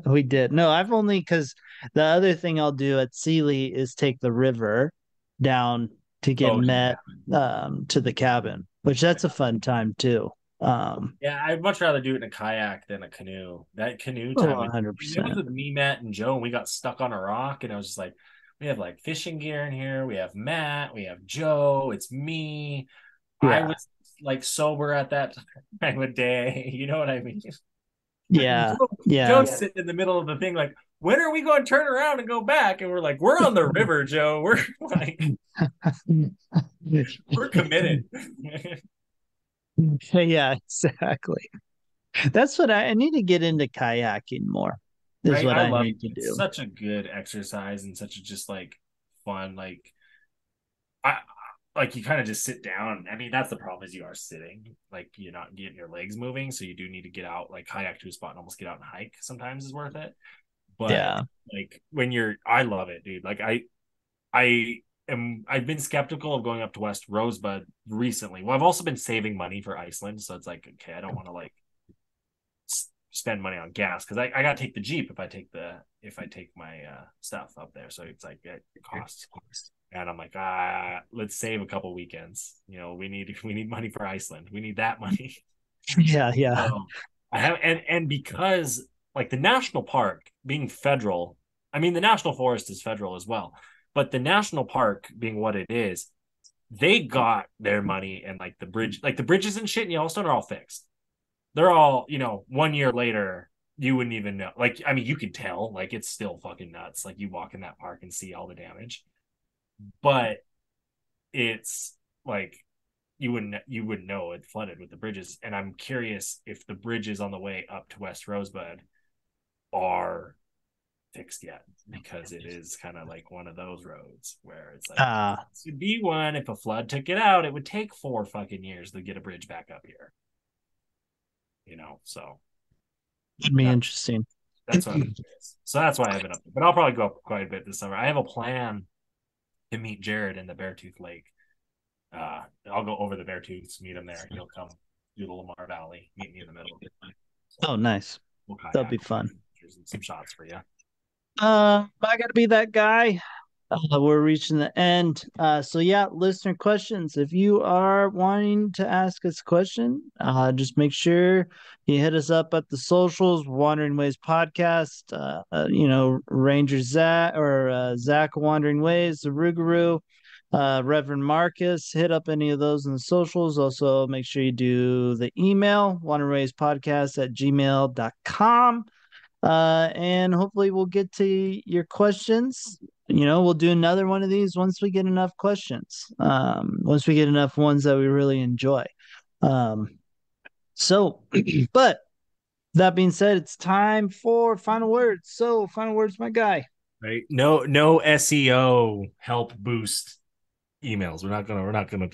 We did. No, I've only because the other thing I'll do at Sealy is take the river down to get Oh, to the met cabin. to the cabin, which that's a fun time too. Yeah, I'd much rather do it in a kayak than a canoe. That canoe Oh, time, it was 100%. with me, Matt, and Joe, and we got stuck on a rock, and I was just like, we have like fishing gear in here. We have Matt, we have Joe. It's me. I Yeah. was like sober at that time of day. You know what I mean? Yeah. Joe, Yeah. Joe's sitting in the middle of the thing, like, when are we going to turn around and go back? And we're like, we're on the river, Joe. We're like, we're committed. Yeah, exactly. That's what I need to get into kayaking more, is what I I love it. need to It's do. such a good exercise and such a just like fun, I like you kind of just sit down. I mean, that's the problem is you are sitting, like you're not getting your legs moving, so you do need to get out, like kayak to a spot and almost get out and hike sometimes is worth it. But Yeah. like when you're I love it, dude. Like I've been skeptical of going up to West Rosebud recently. Well, I've also been saving money for Iceland, so it's like, okay, I don't want to like spend money on gas because I gotta take the Jeep if I take my stuff up there. So it's like it costs. And I'm like, let's save a couple weekends. We need money for Iceland. We need that money. Yeah. Yeah. So I have and because like the national park being federal, I mean the national forest is federal as well, but the national park being what it is, they got their money and like the bridges and shit in Yellowstone are all fixed. They're all, 1 year later, you wouldn't even know. Like, I mean, you could tell, like, it's still fucking nuts. Like, you walk in that park and see all the damage, but it's like you wouldn't know it flooded with the bridges. And I'm curious if the bridges on the way up to West Rosebud are fixed yet, because it is kind of like one of those roads where it's like Uh, to be one. If a flood took it out, it would take 4 fucking years to get a bridge back up here. So It'd be that interesting. that's what I'm curious. So that's why I haven't up. But I'll probably go up quite a bit this summer. I have a plan to meet Jared in the Beartooth Lake. I'll go over the Beartooths, meet him there. He'll come do the Lamar Valley, meet me in the middle. So Oh, nice. we'll That'll be kayak, fun. and some shots for you. I gotta be that guy. We're reaching the end. So yeah, listener questions. If you are wanting to ask us a question, just make sure you hit us up at the socials, Wandering Ways Podcast. Ranger Zach or Zach Wandering Ways, the Rougarou, Reverend Marcus. Hit up any of those in the socials. Also, make sure you do the email, Wandering Ways Podcast at gmail.com. And hopefully we'll get to your questions. We'll do another one of these once we get enough questions. Once we get enough ones that we really enjoy. Um, so, but that being said, it's time for final words. So, final words, my guy. Right? No SEO help boost emails. We're not gonna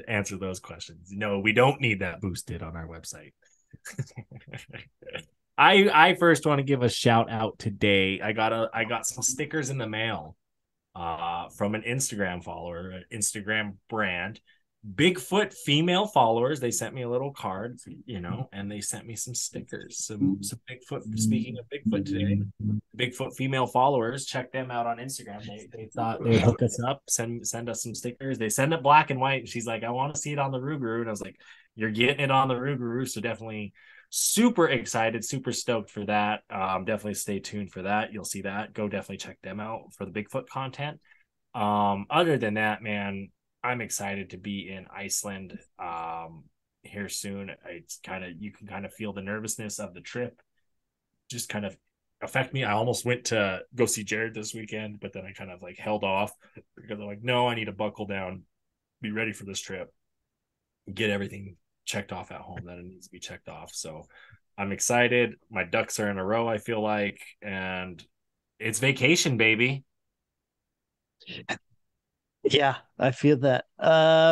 answer those questions. No, we don't need that boosted on our website. I first want to give a shout out today. I got some stickers in the mail from an Instagram follower, an Instagram brand. Bigfoot female followers. They sent me a little card, and they sent me some stickers. Some Bigfoot. Speaking of Bigfoot today, Bigfoot female followers, check them out on Instagram. They thought they would hook us up, send us some stickers. They send it black and white. She's like, I want to see it on the Rougarou, and I was like, you're getting it on the Rougarou, so definitely super excited, super stoked for that. Definitely stay tuned for that. You'll see that. Go definitely check them out for the Bigfoot content. Other than that, man, I'm excited to be in Iceland here soon. It's you can kind of feel the nervousness of the trip just kind of affect me. I almost went to go see Jared this weekend, but then I kind of like held off because I'm like, no, I need to buckle down, be ready for this trip, get everything checked off at home that it needs to be checked off. So I'm excited. My ducks are in a row, I feel like, and it's vacation, baby. Yeah, I feel that.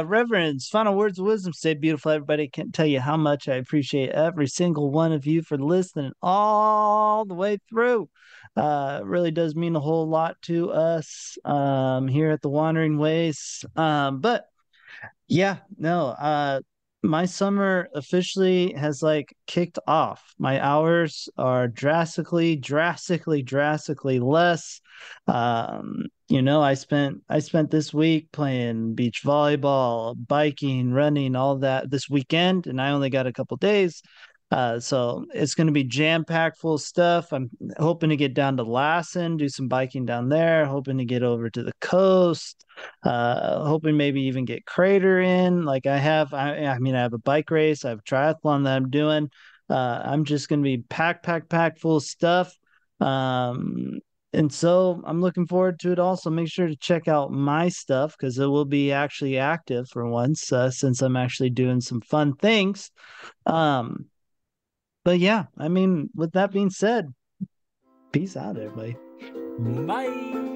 Reverends, final words of wisdom. Stay beautiful, everybody. Can't tell you how much I appreciate every single one of you for listening all the way through. It really does mean a whole lot to us here at the Wandering Ways. But yeah, no, my summer officially has like kicked off. My hours are drastically less. I spent this week playing beach volleyball, biking, running, all that this weekend, and I only got a couple days. So it's going to be jam-packed full of stuff. I'm hoping to get down to Lassen, do some biking down there, hoping to get over to the coast, hoping maybe even get Crater in. Like I have a bike race, I have a triathlon that I'm doing. I'm just gonna be packed full of stuff. Um, and so I'm looking forward to it also. Make sure to check out my stuff because it will be actually active for once, since I'm actually doing some fun things. Um, but yeah, I mean, with that being said, peace out, everybody. Bye.